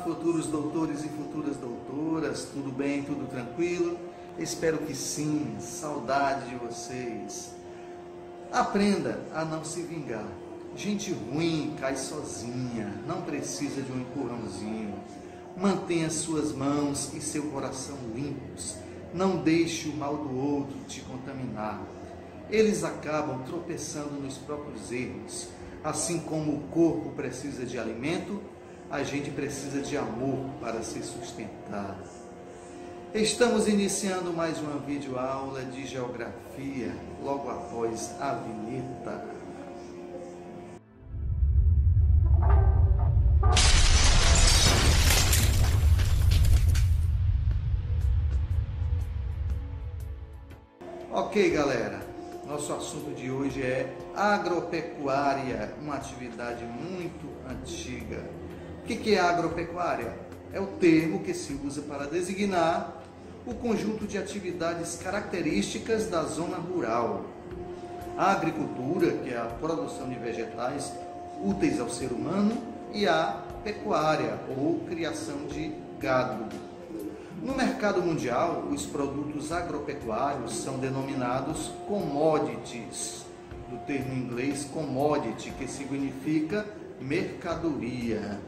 futuros doutores e futuras doutoras, tudo bem, tudo tranquilo? Espero que sim, saudade de vocês. Aprenda a não se vingar. Gente ruim cai sozinha, não precisa de um empurrãozinho. Mantenha suas mãos e seu coração limpos. Não deixe o mal do outro te contaminar. Eles acabam tropeçando nos próprios erros. Assim como o corpo precisa de alimento, a gente precisa de amor para se sustentar. Estamos iniciando mais uma videoaula de geografia, logo após a vinheta. Ok, galera, nosso assunto de hoje é agropecuária, uma atividade muito antiga. O que é agropecuária? É o termo que se usa para designar o conjunto de atividades características da zona rural. A agricultura, que é a produção de vegetais úteis ao ser humano, e a pecuária, ou criação de gado. No mercado mundial, os produtos agropecuários são denominados commodities, do termo em inglês commodity, que significa mercadoria.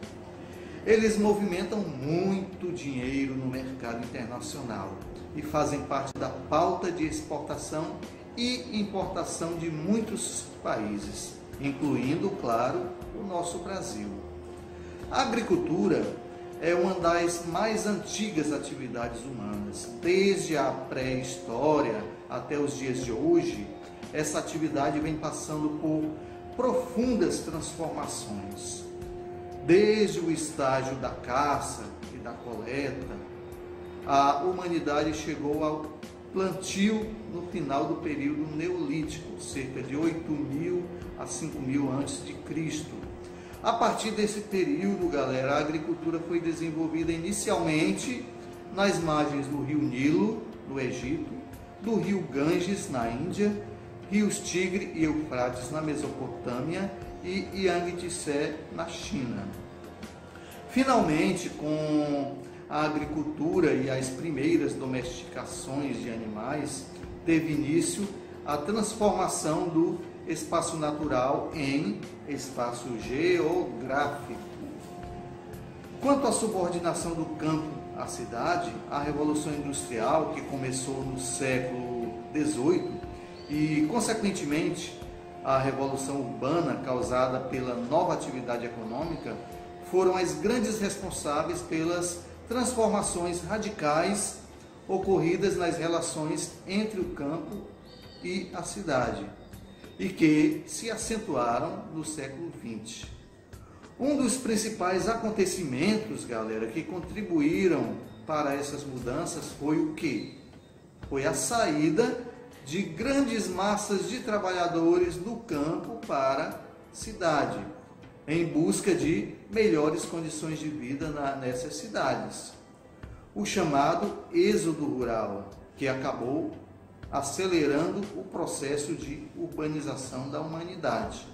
Eles movimentam muito dinheiro no mercado internacional e fazem parte da pauta de exportação e importação de muitos países, incluindo, claro, o nosso Brasil. A agricultura é uma das mais antigas atividades humanas. Desde a pré-história até os dias de hoje, essa atividade vem passando por profundas transformações. Desde o estágio da caça e da coleta, a humanidade chegou ao plantio no final do período neolítico, cerca de 8.000 a 5.000 a.C. A partir desse período, galera, a agricultura foi desenvolvida inicialmente nas margens do rio Nilo, no Egito, do rio Ganges, na Índia, rios Tigre e Eufrates, na Mesopotâmia, e Yangtze, na China. Finalmente, com a agricultura e as primeiras domesticações de animais, teve início a transformação do espaço natural em espaço geográfico. Quanto à subordinação do campo à cidade, a Revolução Industrial, que começou no século XVIII, e, consequentemente, a Revolução Urbana, causada pela nova atividade econômica, foram as grandes responsáveis pelas transformações radicais ocorridas nas relações entre o campo e a cidade, e que se acentuaram no século XX. Um dos principais acontecimentos, galera, que contribuíram para essas mudanças foi o quê? Foi a saída de grandes massas de trabalhadores do campo para a cidade, em busca de melhores condições de vida nessas cidades. O chamado êxodo rural, que acabou acelerando o processo de urbanização da humanidade.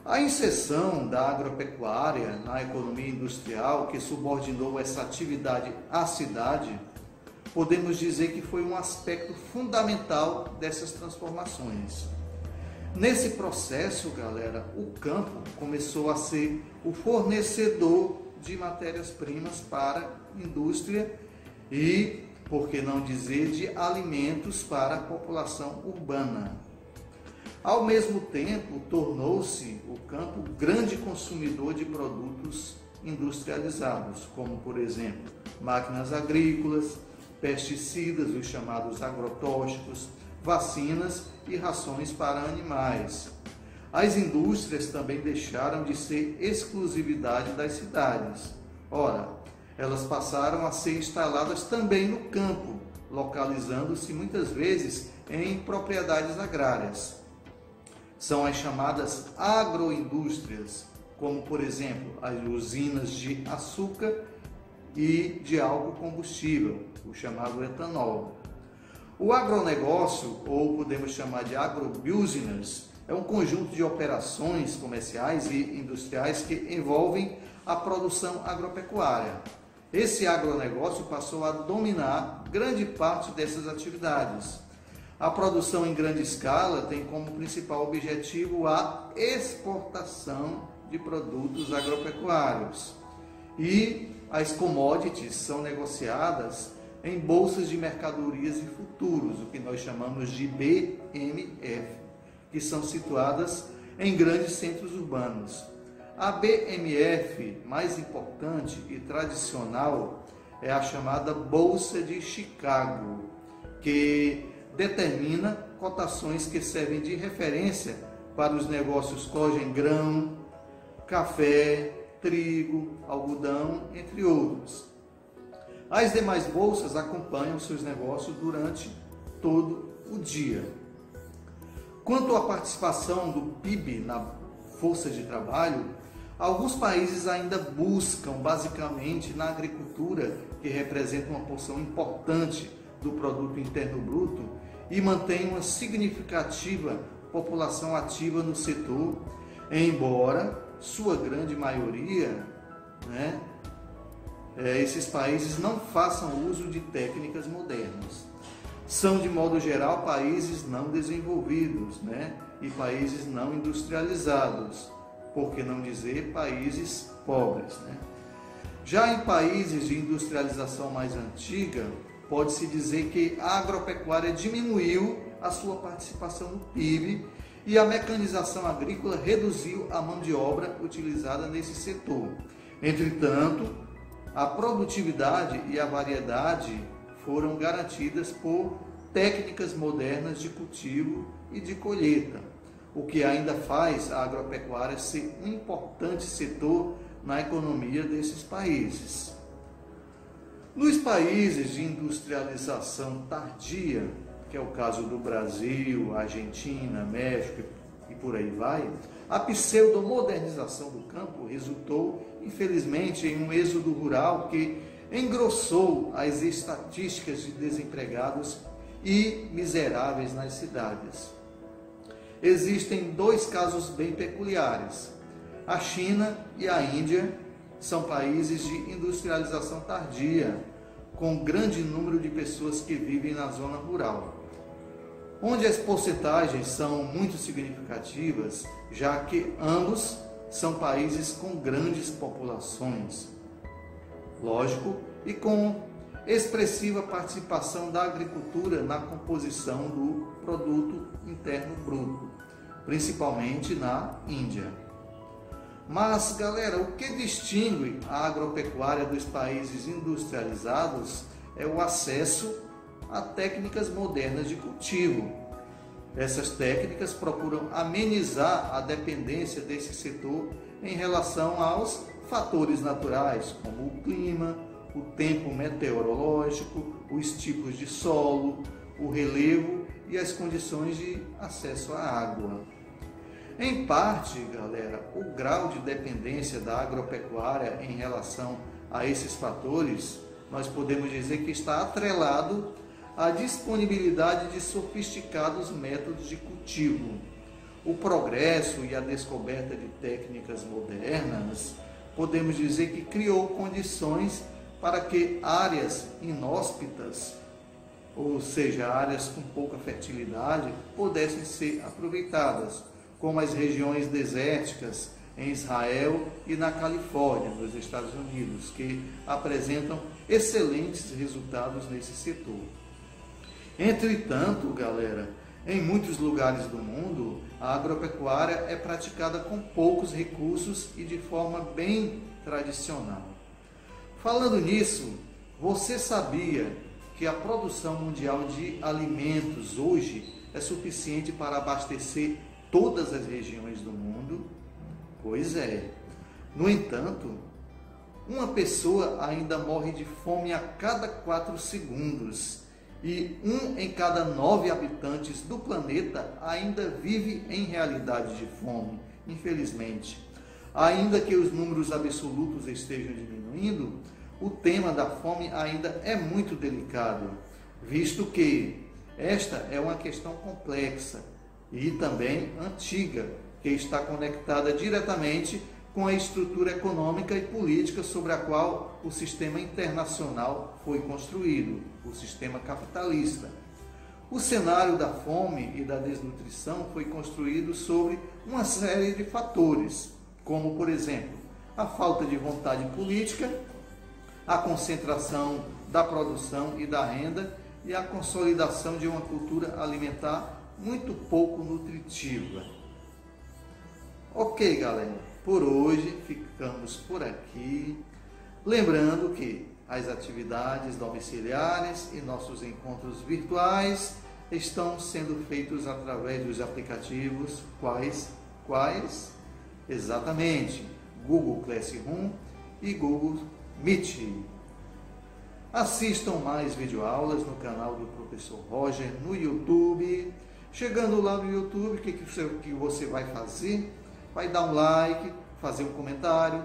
A inserção da agropecuária na economia industrial, que subordinou essa atividade à cidade, podemos dizer que foi um aspecto fundamental dessas transformações. Nesse processo, galera, o campo começou a ser o fornecedor de matérias-primas para a indústria e, por que não dizer, de alimentos para a população urbana. Ao mesmo tempo, tornou-se o campo grande consumidor de produtos industrializados, como, por exemplo, máquinas agrícolas, pesticidas, os chamados agrotóxicos, vacinas e rações para animais. As indústrias também deixaram de ser exclusividade das cidades. Ora, elas passaram a ser instaladas também no campo, localizando-se muitas vezes em propriedades agrárias. São as chamadas agroindústrias, como, por exemplo, as usinas de açúcar e de álcool combustível, o chamado etanol. O agronegócio, ou podemos chamar de agrobusiness, é um conjunto de operações comerciais e industriais que envolvem a produção agropecuária. Esse agronegócio passou a dominar grande parte dessas atividades. A produção em grande escala tem como principal objetivo a exportação de produtos agropecuários. E as commodities são negociadas em bolsas de mercadorias e futuros, o que nós chamamos de BMF, que são situadas em grandes centros urbanos. A BMF mais importante e tradicional é a chamada Bolsa de Chicago, que determina cotações que servem de referência para os negócios colhem-grão, café, trigo, algodão, entre outros. As demais bolsas acompanham seus negócios durante todo o dia. Quanto à participação do PIB na força de trabalho, alguns países ainda buscam basicamente na agricultura, que representa uma porção importante do produto interno bruto, e mantém uma significativa população ativa no setor, embora sua grande maioria, esses países não façam uso de técnicas modernas. São, de modo geral, países não desenvolvidos, e países não industrializados, por que não dizer países pobres. Já em países de industrialização mais antiga, pode-se dizer que a agropecuária diminuiu a sua participação no PIB e a mecanização agrícola reduziu a mão de obra utilizada nesse setor. Entretanto, a produtividade e a variedade foram garantidas por técnicas modernas de cultivo e de colheita, o que ainda faz a agropecuária ser um importante setor na economia desses países. Nos países de industrialização tardia, que é o caso do Brasil, Argentina, México e por aí vai, a pseudomodernização do campo resultou, infelizmente, em um êxodo rural que engrossou as estatísticas de desempregados e miseráveis nas cidades. Existem dois casos bem peculiares. A China e a Índia são países de industrialização tardia, com grande número de pessoas que vivem na zona rural, onde as porcentagens são muito significativas, já que ambos são países com grandes populações, lógico, e com expressiva participação da agricultura na composição do produto interno bruto, principalmente na Índia. Mas, galera, o que distingue a agropecuária dos países industrializados é o acesso a técnicas modernas de cultivo. Essas técnicas procuram amenizar a dependência desse setor em relação aos fatores naturais, como o clima, o tempo meteorológico, os tipos de solo, o relevo e as condições de acesso à água. Em parte, galera, o grau de dependência da agropecuária em relação a esses fatores, nós podemos dizer que está atrelado à disponibilidade de sofisticados métodos de cultivo. O progresso e a descoberta de técnicas modernas, podemos dizer que criou condições para que áreas inóspitas, ou seja, áreas com pouca fertilidade, pudessem ser aproveitadas, como as regiões desérticas em Israel e na Califórnia, nos Estados Unidos, que apresentam excelentes resultados nesse setor. Entretanto, galera, em muitos lugares do mundo, a agropecuária é praticada com poucos recursos e de forma bem tradicional. Falando nisso, você sabia que a produção mundial de alimentos hoje é suficiente para abastecer todas as regiões do mundo? Pois é. No entanto, uma pessoa ainda morre de fome a cada 4 segundos e 1 em cada 9 habitantes do planeta ainda vive em realidade de fome, infelizmente. Ainda que os números absolutos estejam diminuindo, o tema da fome ainda é muito delicado, visto que esta é uma questão complexa e também antiga, que está conectada diretamente com a estrutura econômica e política sobre a qual o sistema internacional foi construído, o sistema capitalista. O cenário da fome e da desnutrição foi construído sobre uma série de fatores, como, por exemplo, a falta de vontade política, a concentração da produção e da renda e a consolidação de uma cultura alimentar muito pouco nutritiva. Ok, galera, por hoje ficamos por aqui. Lembrando que as atividades domiciliares e nossos encontros virtuais estão sendo feitos através dos aplicativos quais? Exatamente, Google Classroom e Google Meet. Assistam mais videoaulas no canal do Professor Roger no YouTube. Chegando lá no YouTube, o que você vai fazer? Vai dar um like, fazer um comentário,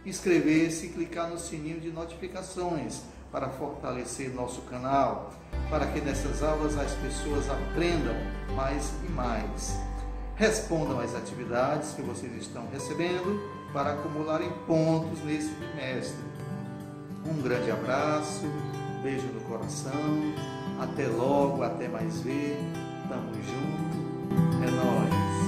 inscrever-se e clicar no sininho de notificações para fortalecer nosso canal, para que nessas aulas as pessoas aprendam mais e mais. Respondam às atividades que vocês estão recebendo para acumularem pontos nesse trimestre. Um grande abraço, beijo no coração, até logo, até mais ver, tamo junto, é nóis!